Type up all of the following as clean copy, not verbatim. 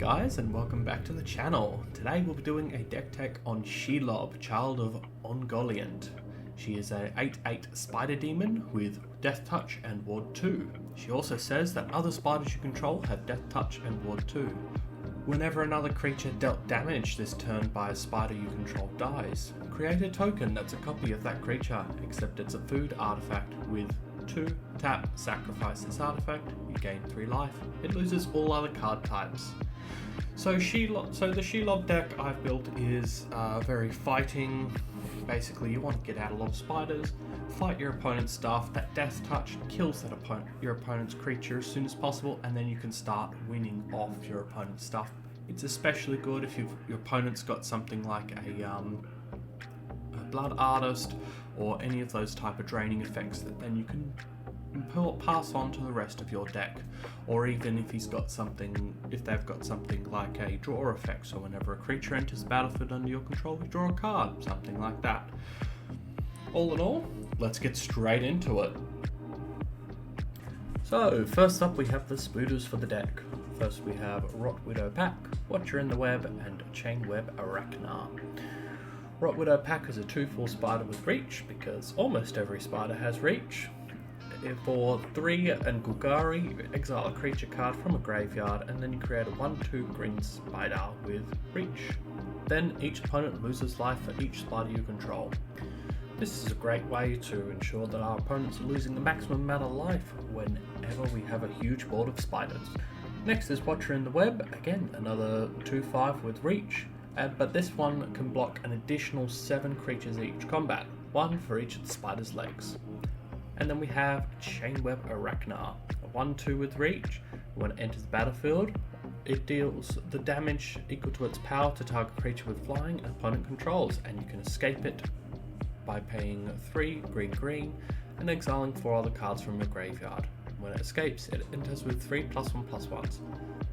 guys, and welcome back to the channel. Today we'll be doing a deck tech on Shelob, child of Ungoliant. She is a 8/8 spider demon with Death Touch and Ward 2. She also says that other spiders you control have Death Touch and Ward 2. Whenever another creature dealt damage this turn by a spider you control dies, create a token that's a copy of that creature, except it's a food artifact with 2 tap, sacrifice this artifact, you gain 3 life. It loses all other card types. So the Shelob deck I've built is very fighting. Basically you want to get out a lot of spiders, fight your opponent's stuff. That Death Touch kills your opponent's creature as soon as possible, and then you can start winning off your opponent's stuff. It's especially good if your opponent's got something like a Blood Artist or any of those type of draining effects that then you can pass on to the rest of your deck. Or even if they've got something like a draw effect, so whenever a creature enters the battlefield under your control, you draw a card, something like that. All in all, let's get straight into it. So first up we have the Spooders for the deck. First we have Rot Widow Pack, Watcher in the Web, and Chain Web Arachnar. Rot Widow Pack is a 2/4 spider with reach, because almost every spider has reach. For 3 and Golgari, you exile a creature card from a graveyard, and then you create a 1/2 green spider with reach. Then each opponent loses life for each spider you control. This is a great way to ensure that our opponents are losing the maximum amount of life whenever we have a huge board of spiders. Next is Watcher in the Web, again another 2/5 with reach. But this one can block an additional 7 creatures each combat, 1 for each of the spider's legs. And then we have Chain Web Arachnar, a 1/2 with reach. When it enters the battlefield, it deals the damage equal to its power to target creature with flying an opponent controls, and you can escape it by paying 3 green and exiling 4 other cards from your graveyard. When it escapes, it enters with 3+1/+1s.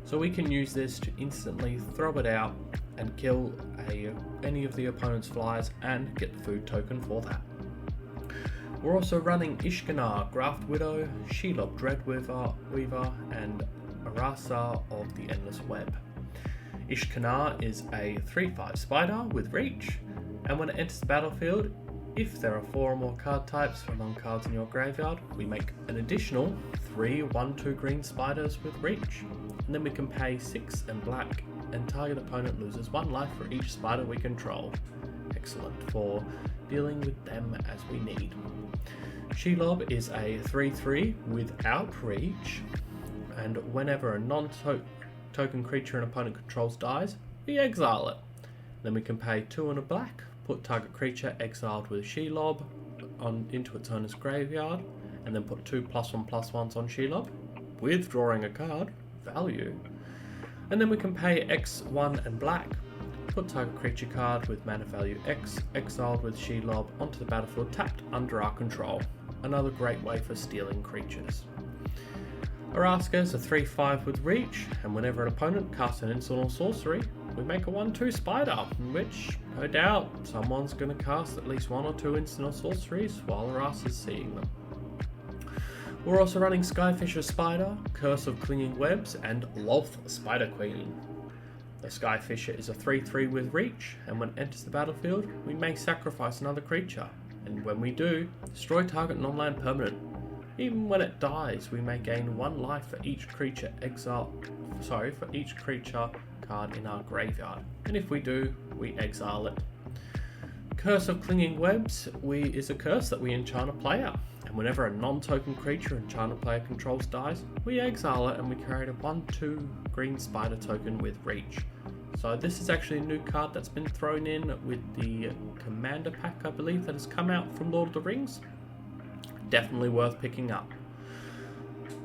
So we can use this to instantly throw it out and kill any of the opponent's flyers and get the food token for that. We're also running Ishkanar, Graft Widow, Shelob Dreadweaver, and Arasa of the Endless Web. Ishkanar is a 3/5 spider with reach, and when it enters the battlefield, if there are 4 or more card types among cards in your graveyard, we make an additional 3 1/2 green spiders with reach. And then we can pay 6 and black, and target opponent loses 1 life for each spider we control. Excellent for dealing with them as we need. Shelob is a 3/3 without reach, and whenever a non-token creature an opponent controls dies, we exile it. Then we can pay 2 and a black, put target creature exiled with Shelob into its owner's graveyard, and then put 2 +1/+1s on Shelob, withdrawing a card, value. And then we can pay X1 and black, put target creature card with mana value X, exiled with Shelob onto the battlefield tapped under our control. Another great way for stealing creatures. Araska is a 3/5 with reach, and whenever an opponent casts an instant or sorcery, we make a 1/2 spider, which, no doubt, someone's going to cast at least 1 or 2 instant or sorceries while Araska's seeing them. We're also running Skyfisher Spider, Curse of Clinging Webs, and Loth Spider Queen. The Skyfisher is a 3/3 with reach, and when it enters the battlefield, we may sacrifice another creature, and when we do, destroy target non-land permanent. Even when it dies, we may gain 1 life for each creature card in our graveyard, and if we do, we exile it. Curse of Clinging Webs is a curse that we enchant a player, and whenever a non-token creature enchant a player controls dies, we exile it and we create a 1/2 green spider token with reach. So this is actually a new card that's been thrown in with the Commander pack, I believe, that has come out from Lord of the Rings. Definitely worth picking up.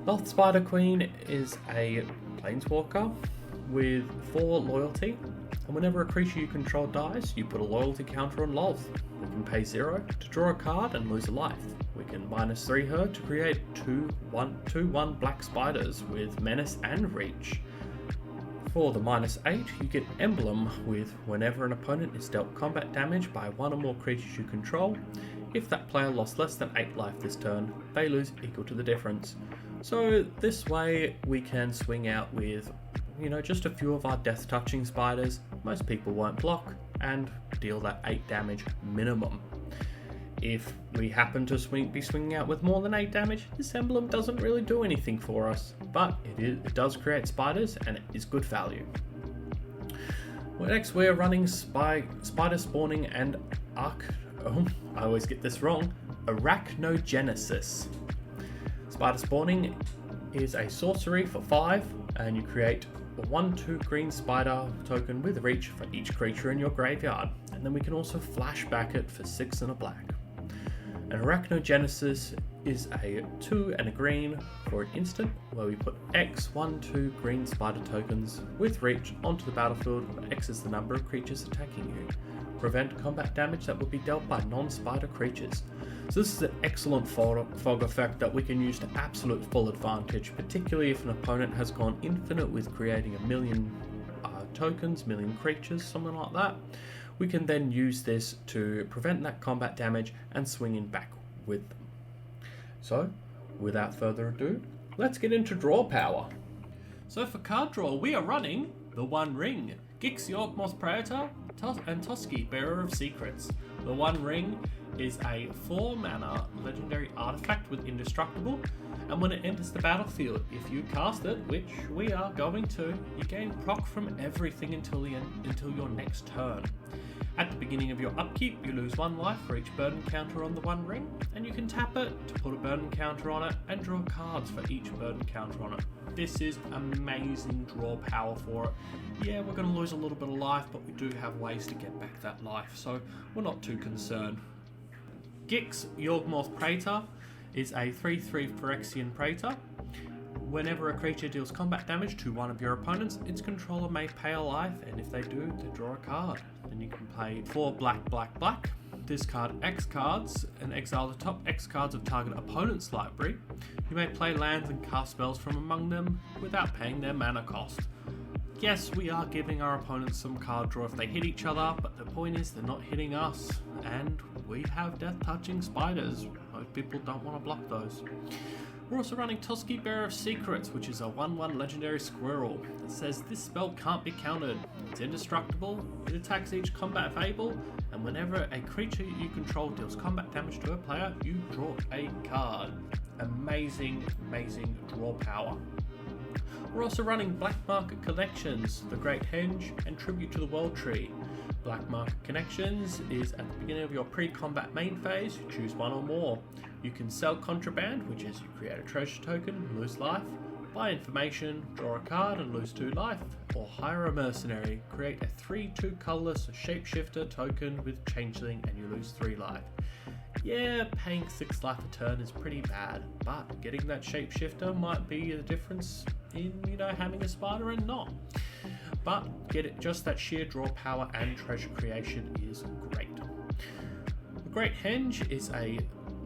Loth Spider Queen is a planeswalker with 4 loyalty, and whenever a creature you control dies, you put a loyalty counter on Loth. We can pay 0 to draw a card and lose a life. We can -3 her to create 2/1 black spiders with menace and reach. For the -8, you get Emblem with whenever an opponent is dealt combat damage by 1 or more creatures you control, if that player lost less than 8 life this turn, they lose equal to the difference. So this way we can swing out with just a few of our death touching spiders. Most people won't block and deal that 8 damage minimum. If we happen to be swinging out with more than 8 damage, this emblem doesn't really do anything for us, but it does create spiders and it is good value. Next, we're running spider spawning and I always get this wrong, Arachnogenesis. Spider spawning is a sorcery for 5, and you create a 1/2 green spider token with reach for each creature in your graveyard, and then we can also flashback it for 6 and a black. And Arachnogenesis is a 2 and a green for an instant where we put X 1/2 green spider tokens with reach onto the battlefield, where X is the number of creatures attacking you. Prevent combat damage that would be dealt by non-spider creatures. So this is an excellent fog effect that we can use to absolute full advantage, particularly if an opponent has gone infinite with creating a million tokens, million creatures, something like that. We can then use this to prevent that combat damage and swing in back with them. So, without further ado, let's get into draw power. So for card draw, we are running the One Ring, Gix Yawgmoth Praetor, and Toski, Bearer of Secrets. The One Ring is a 4 mana legendary artifact with indestructible, and when it enters the battlefield, if you cast it, which we are going to, you gain proc from everything until your next turn. At the beginning of your upkeep, you lose 1 life for each burden counter on the One Ring, and you can tap it to put a burden counter on it and draw cards for each burden counter on it. This is amazing draw power for it. Yeah, we're going to lose a little bit of life, but we do have ways to get back that life, so we're not too concerned. Gix Yawgmoth Praetor is a 3/3 Phyrexian Praetor. Whenever a creature deals combat damage to one of your opponents, its controller may pay a life, and if they do, they draw a card. Then you can play 4 black, black, black, discard X cards, and exile the top X cards of target opponent's library. You may play lands and cast spells from among them without paying their mana cost. Yes, we are giving our opponents some card draw if they hit each other, but the point is they're not hitting us, and we have death touching spiders. Most people don't want to block those. We're also running Toski, Bearer of Secrets, which is a 1/1 legendary squirrel. It says this spell can't be countered. It's indestructible, it attacks each combat fable, and whenever a creature you control deals combat damage to a player, you draw a card. Amazing, amazing draw power. We're also running Black Market Collections, The Great Henge, and Tribute to the World Tree. Black Market Connections is at the beginning of your pre-combat main phase, you choose 1 or more. You can sell contraband, which is you create a treasure token, lose life, buy information, draw a card and lose 2 life, or hire a mercenary, create a 3/2 colourless shapeshifter token with changeling and you lose 3 life. Yeah, paying 6 life a turn is pretty bad, but getting that shapeshifter might be the difference in, having a spider and not. But just that sheer draw power and treasure creation is great. The Great Henge is a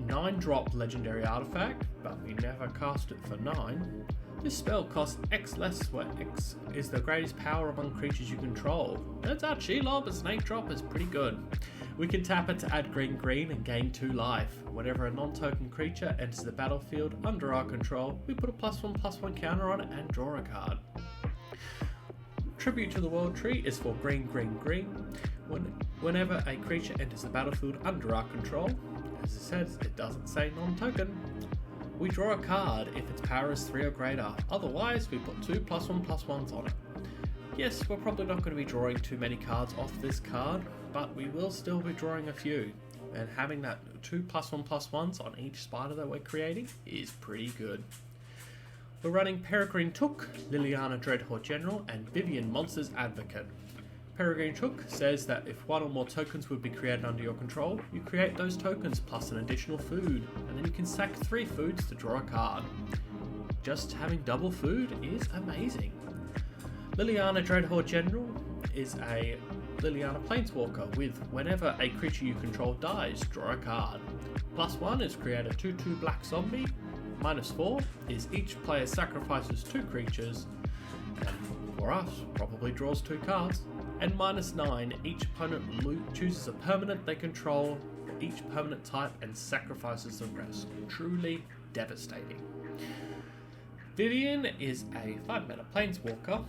9-drop legendary artifact, but we never cast it for 9. This spell costs X less, where X is the greatest power among creatures you control. Turns out Shelob as an 8-drop is pretty good. We can tap it to add green and gain 2 life. Whenever a non-token creature enters the battlefield under our control, we put a +1/+1 counter on it and draw a card. Tribute to the World Tree is for green. Whenever a creature enters the battlefield under our control, as it says, it doesn't say non-token, we draw a card if its power is 3 or greater. Otherwise, we put 2 +1/+1s on it. Yes, we're probably not going to be drawing too many cards off this card, but we will still be drawing a few. And having that 2 +1/+1s on each spider that we're creating is pretty good. We're running Peregrine Took, Liliana Dreadhorde General, and Vivian Monsters Advocate. Peregrine Took says that if 1 or more tokens would be created under your control, you create those tokens plus an additional food, and then you can sack 3 foods to draw a card. Just having double food is amazing. Liliana Dreadhorde General is a Liliana Planeswalker with whenever a creature you control dies, draw a card. +1 is create a 2/2 black zombie. -4 is each player sacrifices 2 creatures, and for us, probably draws 2 cards. And -9, each opponent chooses a permanent they control for each permanent type and sacrifices the rest. Truly devastating. Vivian is a 5-mana Planeswalker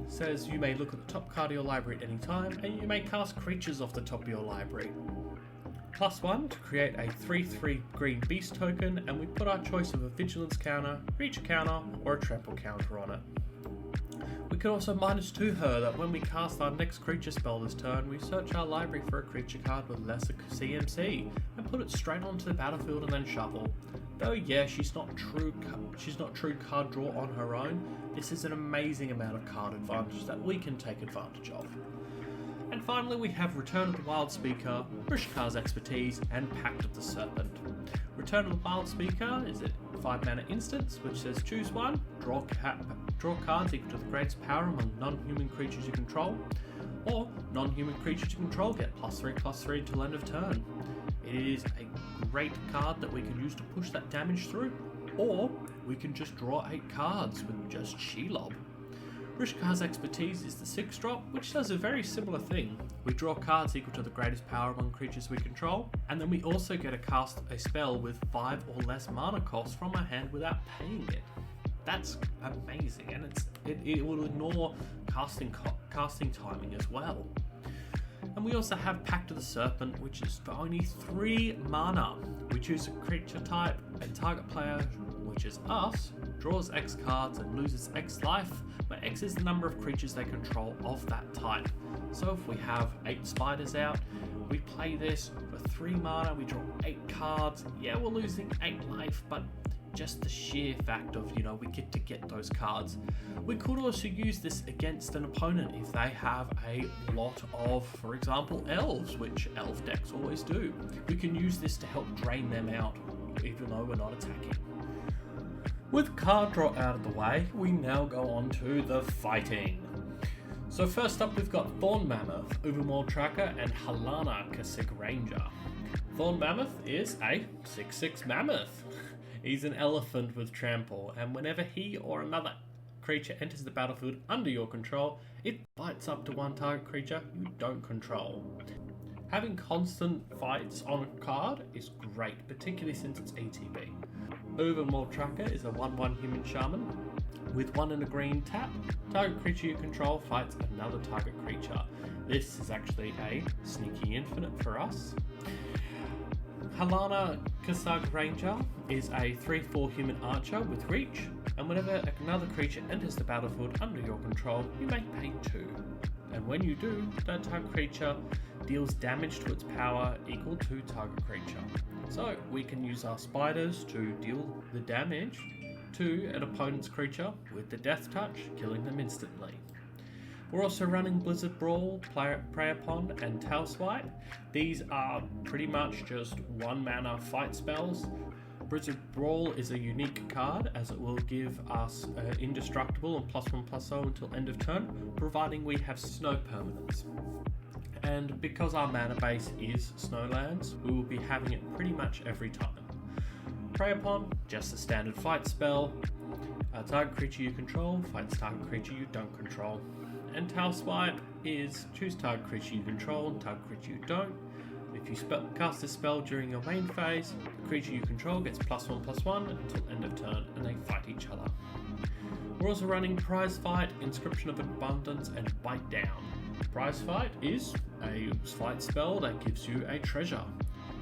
says you may look at the top card of your library at any time, and you may cast creatures off the top of your library. +1 to create a 3/3 green beast token, and we put our choice of a vigilance counter, reach counter, or a trample counter on it. We can also -2 her that when we cast our next creature spell this turn, we search our library for a creature card with lesser CMC and put it straight onto the battlefield and then shuffle. Though yeah, she's not true card draw on her own, this is an amazing amount of card advantage that we can take advantage of. And finally we have Return of the Wild Speaker, Rishkar's Expertise, and Pact of the Serpent. Return of the Wild Speaker is a 5 mana instance which says choose one, draw cards equal to the greatest power among non-human creatures you control, or non-human creatures you control get +3/+3 until end of turn. It is a great card that we can use to push that damage through, or we can just draw 8 cards with just Shelob. Rishkar's Expertise is the 6-drop, which does a very similar thing. We draw cards equal to the greatest power among creatures we control, and then we also get to cast a spell with 5 or less mana cost from our hand without paying it. That's amazing, and it will ignore casting timing as well. And we also have Pact of the Serpent, which is for only 3 mana. We choose a creature type, and target player, which is us, draws X cards and loses X life, where X is the number of creatures they control of that type. So if we have 8 spiders out, we play this for 3 mana, we draw 8 cards. Yeah, we're losing 8 life, but just the sheer fact of, we get to get those cards. We could also use this against an opponent if they have a lot of, for example, elves, which elf decks always do. We can use this to help drain them out, even though we're not attacking. With card draw out of the way, we now go on to the fighting. So first up we've got Thorn Mammoth, Ubermaw Tracker, and Halana Kasig Ranger. Thorn Mammoth is a 6/6 mammoth. He's an elephant with trample, and whenever he or another creature enters the battlefield under your control, it fights up to one target creature you don't control. Having constant fights on a card is great, particularly since it's ETB. Ubermaw Tracker is a 1/1 human shaman. With 1 and a green tap, target creature you control fights another target creature. This is actually a sneaky infinite for us. Halana Kasig Ranger is a 3/4 human archer with reach, and whenever another creature enters the battlefield under your control, you may pay 2. And when you do, that target creature deals damage to its power equal to target creature. So we can use our spiders to deal the damage to an opponent's creature with the Death Touch, killing them instantly. We're also running Blizzard Brawl, Prey Upon, and Tail Swipe. These are pretty much just 1 mana fight spells. Blizzard Brawl is a unique card as it will give us indestructible and +1/+0 until end of turn, providing we have snow permanents. And because our mana base is Snowlands, we will be having it pretty much every time. Prey Upon, just a standard fight spell. Target creature you control fights target creature you don't control. And Tail Swipe is choose target creature you control and target creature you don't. If you cast this spell during your main phase, the creature you control gets +1/+1 until end of turn, and they fight each other. We're also running Prize Fight, Inscription of Abundance, and Bite Down. Prize Fight is a fight spell that gives you a treasure.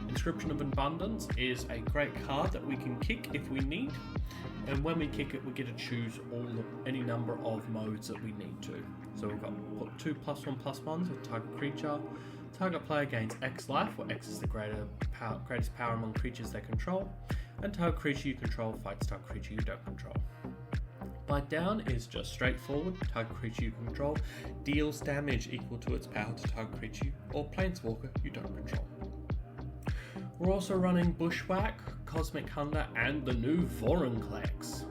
Inscription of Abundance is a great card that we can kick if we need, and when we kick it we get to choose any number of modes that we need to. So we've got 2 +1/+1s with target creature. Target player gains X life, where X is the greatest power among creatures they control, and target creature you control fights target creature you don't control. Bite Down is just straightforward. Target creature you control deals damage equal to its power to target creature or planeswalker you don't control. We're also running Bushwhack, Cosmic Hunter, and the new Vorinclex.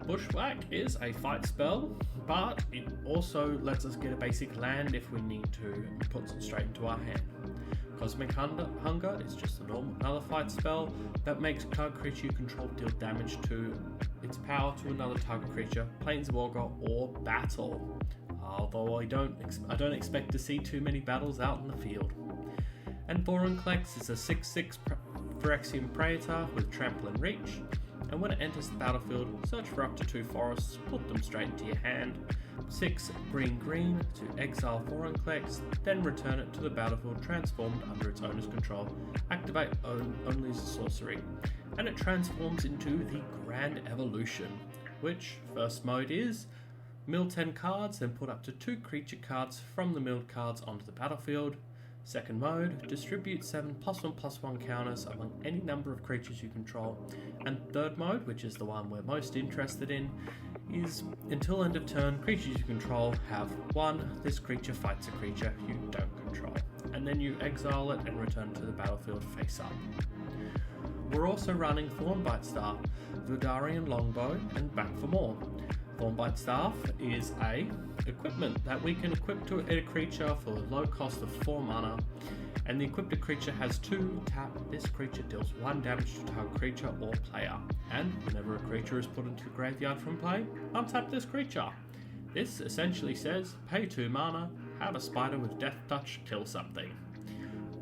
Bushwhack is a fight spell, but it also lets us get a basic land if we need to, and puts it straight into our hand. Cosmic Hunger is just another fight spell that makes target creature you control deal damage to its power to another target creature, planeswalker, or battle. Although I don't expect to see too many battles out in the field. And Vorinclex is a 6/6 Phyrexian Praetor with Trample and Reach. and when it enters the battlefield, search for up to 2 forests, put them straight into your hand. 6 green to exile 4 Unclex, then return it to the battlefield transformed under its owner's control. Activate only as a sorcery, and it transforms into the Grand Evolution, which first mode is mill 10 cards, then put up to 2 creature cards from the milled cards onto the battlefield. Second mode, distribute 7 +1/+1 counters among any number of creatures you control. And third mode, which is the one we're most interested in, is until end of turn, creatures you control have 1, this creature fights a creature you don't control. And then you exile it and return to the battlefield face up. We're also running Thornbite Staff, Golgari Longbow, and Back for More. Thornbite Staff is a equipment that we can equip to a creature for a low cost of 4 mana, and the equipped creature has 2 tap. This creature deals 1 damage to target creature or player, and whenever a creature is put into the graveyard from play, untap this creature. This essentially says, pay 2 mana, have a spider with Death Touch kill something.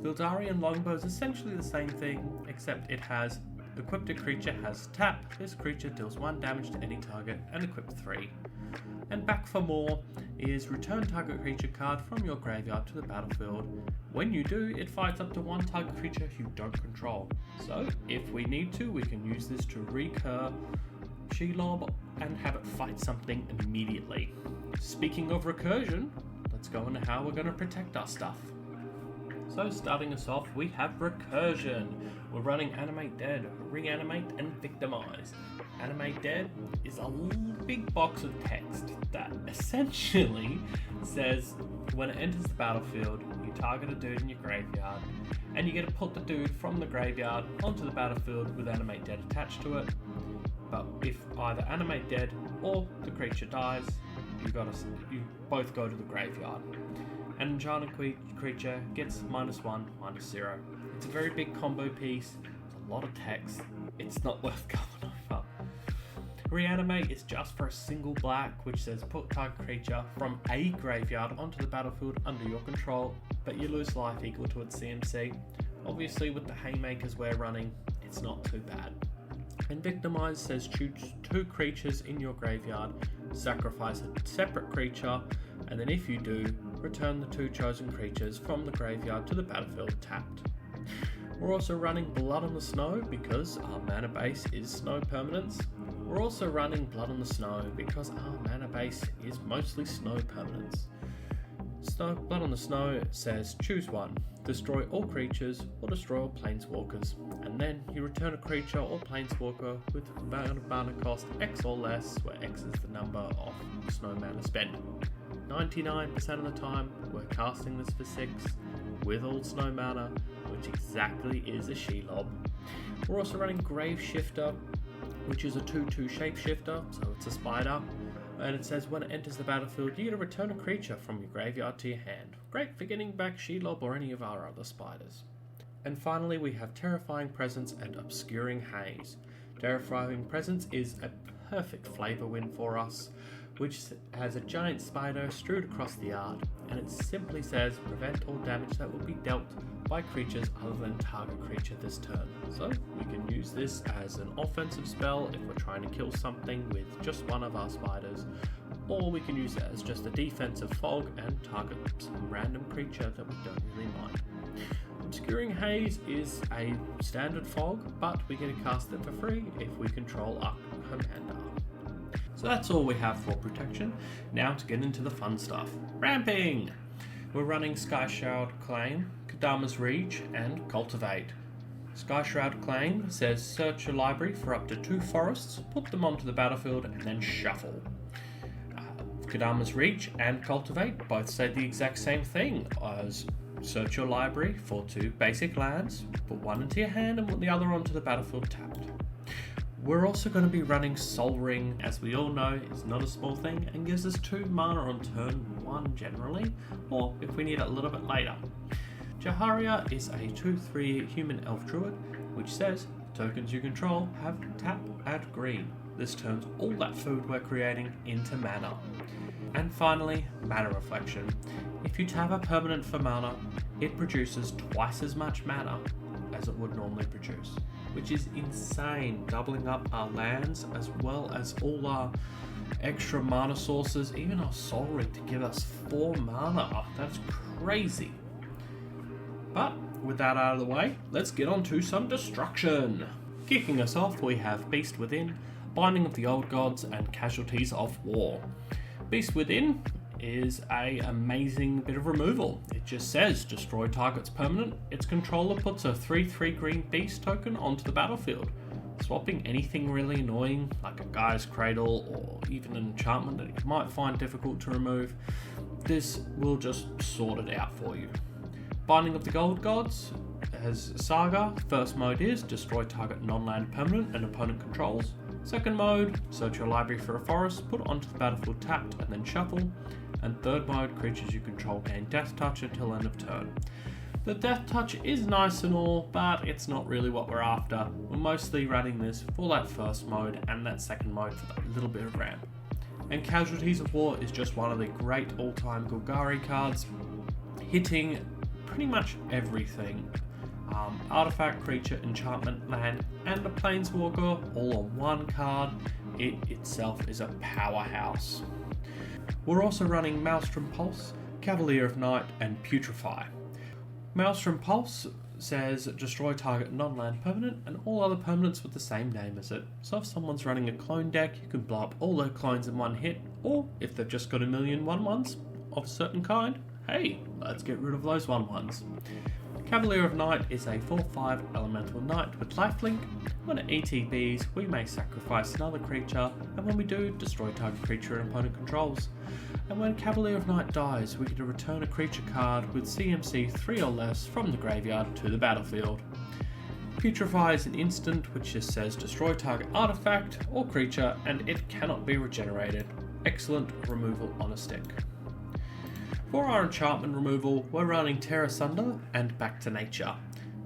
Golgari Longbow is essentially the same thing, except it has equipped a creature has tap, this creature deals 1 damage to any target, and equip 3. And Back for More is return target creature card from your graveyard to the battlefield. When you do, it fights up to 1 target creature you don't control. So if we need to, we can use this to recur Shelob and have it fight something immediately. Speaking of recursion, let's go into how we're going to protect our stuff. So starting us off, we have Recursion. We're running Animate Dead, Reanimate, and Victimize. Animate Dead is a big box of text that essentially says when it enters the battlefield, you target a dude in your graveyard, and you get to put the dude from the graveyard onto the battlefield with Animate Dead attached to it. But if either Animate Dead or the creature dies, you both go to the graveyard. An enchanted creature gets -1, -0. It's a very big combo piece, it's a lot of text, it's not worth going over. Reanimate is just for a single black, which says put target creature from a graveyard onto the battlefield under your control, but you lose life equal to its CMC. Obviously with the haymakers we're running, it's not too bad. And Victimize says choose 2 creatures in your graveyard, sacrifice a separate creature, and then if you do, return the 2 chosen creatures from the graveyard to the battlefield tapped. We're also running Blood on the Snow because our mana base is snow permanents. We're also running Blood on the Snow because our mana base is mostly snow permanents. Blood on the Snow says choose 1, destroy all creatures or destroy all planeswalkers, and then you return a creature or planeswalker with mana cost X or less, where X is the number of snow mana spent. 99% of the time we're casting this for 6 with all snow mana, which exactly is a Shelob. We're also running Grave Shifter, which is a 2/2 shapeshifter, so it's a spider, and it says when it enters the battlefield you get to return a creature from your graveyard to your hand. Great for getting back Shelob or any of our other spiders. And finally we have Terrifying Presence and Obscuring Haze. Terrifying Presence is a perfect flavor win for us, which has a giant spider strewed across the yard, and it simply says prevent all damage that will be dealt by creatures other than target creature this turn. So we can use this as an offensive spell if we're trying to kill something with just one of our spiders, or we can use it as just a defensive fog and target some random creature that we don't really mind. Obscuring Haze is a standard fog, but we get to cast it for free if we control our commander. So that's all we have for protection. Now to get into the fun stuff. Ramping! We're running Skyshroud Claim, Kadama's Reach, and Cultivate. Skyshroud Claim says search your library for up to 2 forests, put them onto the battlefield, and then shuffle. Kadama's Reach and Cultivate both say the exact same thing as search your library for 2 basic lands, put 1 into your hand and put the other onto the battlefield tapped. We're also going to be running Sol Ring, as we all know is not a small thing and gives us 2 mana on turn 1 generally, or if we need it a little bit later. Jaharia is a 2/3 human elf druid, which says tokens you control have tap, add green. This turns all that food we're creating into mana. And finally, Mana Reflection. If you tap a permanent for mana, it produces twice as much mana as it would normally produce. which is insane, doubling up our lands as well as all our extra mana sources, even our Soul Ring to give us 4 mana. That's crazy. But with that out of the way, let's get on to some destruction. Kicking us off, we have Beast Within, Binding of the Old Gods, and Casualties of War. Beast Within is a amazing bit of removal. It just says destroy target's permanent. Its controller puts a 3/3 green beast token onto the battlefield, swapping anything really annoying like a Gaia's Cradle or even an enchantment that you might find difficult to remove. This will just sort it out for you. Binding of the Old Gods has Saga. First mode is destroy target non-land permanent and opponent controls. Second mode, search your library for a forest, put it onto the battlefield tapped and then shuffle. And third mode, creatures you control gain Death Touch until end of turn. The Death Touch is nice and all, but it's not really what we're after. We're mostly running this for that first mode and that second mode for that little bit of ramp. And Casualties of War is just one of the great all-time Golgari cards, hitting pretty much everything. Artifact, creature, enchantment, land, and a planeswalker all on one card. It itself is a powerhouse. We're also running Maelstrom Pulse, Cavalier of Night, and Putrefy. Maelstrom Pulse says destroy target non-land permanent and all other permanents with the same name as it. So if someone's running a clone deck, you can blow up all their clones in one hit, or if they've just got a million 1/1s of a certain kind, hey, let's get rid of those 1/1s. Cavalier of Night is a 4/5 elemental knight with lifelink. When it ETBs, we may sacrifice another creature, and when we do, destroy target creature and opponent controls. And when Cavalier of Night dies, we get to return a creature card with CMC 3 or less from the graveyard to the battlefield. Putrefy is an instant which just says destroy target artifact or creature, and it cannot be regenerated. Excellent removal on a stick. For our enchantment removal, we're running Terra Sunder and Back to Nature.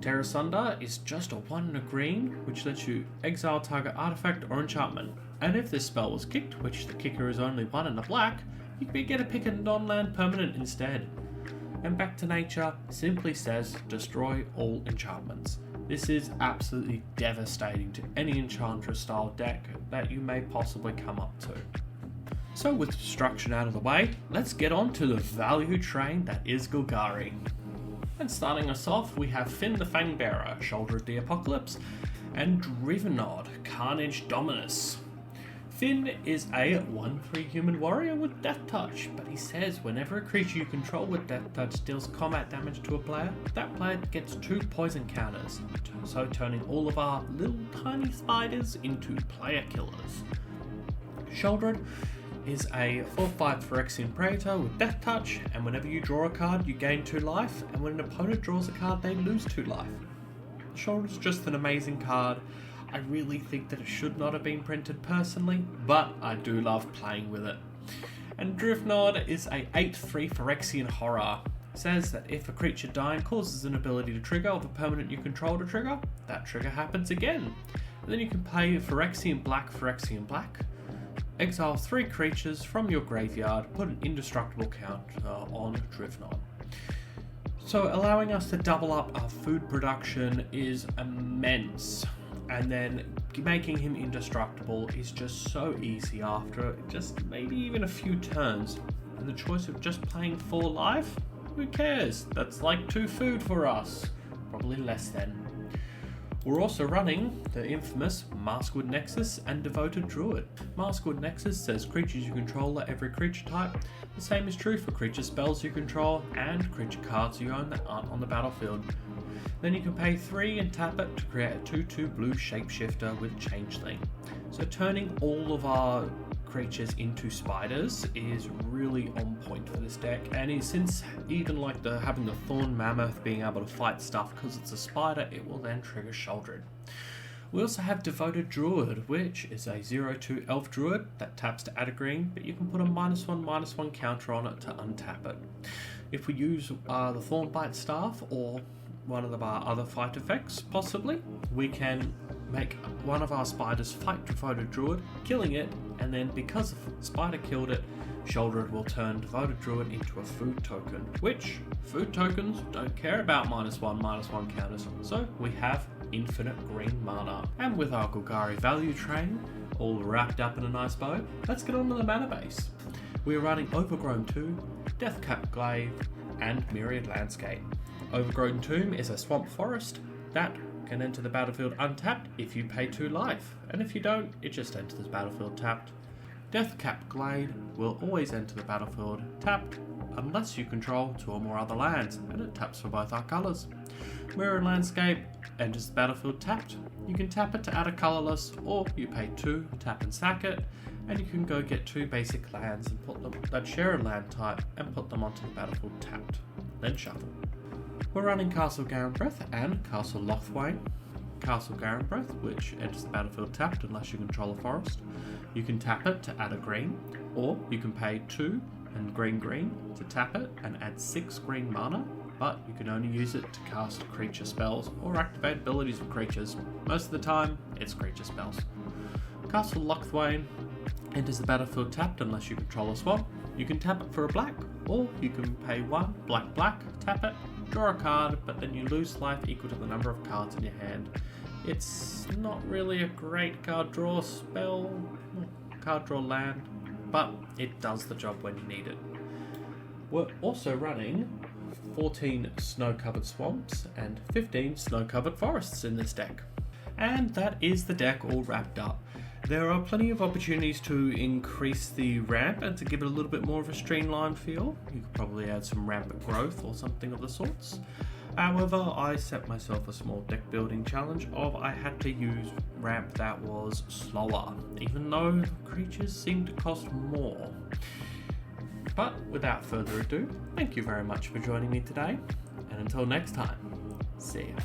Terra Sunder is just a 1 and a green, which lets you exile target artifact or enchantment. And if this spell was kicked, which the kicker is only 1 and a black, you can get to pick a non-land permanent instead. And Back to Nature simply says destroy all enchantments. This is absolutely devastating to any Enchantress style deck that you may possibly come up to. So with destruction out of the way, let's get on to the value train that is Golgari. And starting us off, we have Finn the Fangbearer, Shoulder of the Apocalypse, and Drivenod, Carnage Dominus. Finn is a 1/3 human warrior with Death Touch, but he says whenever a creature you control with Death Touch deals combat damage to a player, that player gets 2 poison counters, so turning all of our little tiny spiders into player killers. Shouldered is a 4/5 Phyrexian Praetor with Death Touch, and whenever you draw a card, you gain 2 life, and when an opponent draws a card, they lose 2 life. Shoulder's just an amazing card. I really think that it should not have been printed personally, but I do love playing with it. And Drivenod is a 8/3 Phyrexian Horror. It says that if a creature dying causes an ability to trigger of a permanent you control to trigger, that trigger happens again. And then you can play Phyrexian Black, exile 3 creatures from your graveyard, put an indestructible counter on Drivenod. So allowing us to double up our food production is immense. And then making him indestructible is just so easy after just maybe even a few turns. And the choice of just playing 4 life? Who cares? That's like 2 food for us. Probably less than. We're also running the infamous Maskwood Nexus and Devoted Druid. Maskwood Nexus says creatures you control are every creature type. The same is true for creature spells you control and creature cards you own that aren't on the battlefield. Then you can pay 3 and tap it to create a 2/2 blue shapeshifter with Changeling. So turning all of our creatures into spiders is really on point for this deck, and since even like having the Thorn Mammoth being able to fight stuff because it's a spider, it will then trigger Shouldered. We also have Devoted Druid, which is a 0/2 Elf Druid that taps to add a green, but you can put a -1/-1 counter on it to untap it. If we use the Thornbite Staff or one of our other fight effects, possibly, we can make one of our spiders fight Devoted Druid, killing it, and then because the spider killed it, Shouldered will turn Devoted Druid into a food token, which food tokens don't care about -1/-1 counters, so we have infinite green mana. And with our Golgari Value train all wrapped up in a nice bow, let's get on to the mana base. We are running Overgrown Tomb, Deathcap Glaive, and Myriad Landscape. Overgrown Tomb is a swamp forest that can enter the battlefield untapped if you pay 2 life, and if you don't, it just enters the battlefield tapped. Deathcap Glade will always enter the battlefield tapped unless you control 2 or more other lands, and it taps for both our colours. Myriad Landscape enters the battlefield tapped. You can tap it to add a colourless, or you pay 2, tap and sack it, and you can go get 2 basic lands and put them that share a land type and put them onto the battlefield tapped. Then shuffle. We're running Castle Garenbreath and Castle Lochthwain. Castle Garenbreath, which enters the battlefield tapped unless you control a forest. You can tap it to add a green, or you can pay 2 and green to tap it and add 6 green mana, but you can only use it to cast creature spells or activate abilities of creatures. Most of the time, it's creature spells. Castle Lochthwain enters the battlefield tapped unless you control a swamp. You can tap it for a black, or you can pay 1 black, tap it, draw a card, but then you lose life equal to the number of cards in your hand. It's not really a great card draw spell, card draw land, but it does the job when you need it. We're also running 14 snow-covered swamps and 15 snow-covered forests in this deck. And that is the deck all wrapped up. There are plenty of opportunities to increase the ramp and to give it a little bit more of a streamlined feel. You could probably add some rampant growth or something of the sorts. However, I set myself a small deck building challenge of I had to use ramp that was slower, even though creatures seemed to cost more. But without further ado, thank you very much for joining me today, and until next time, see ya.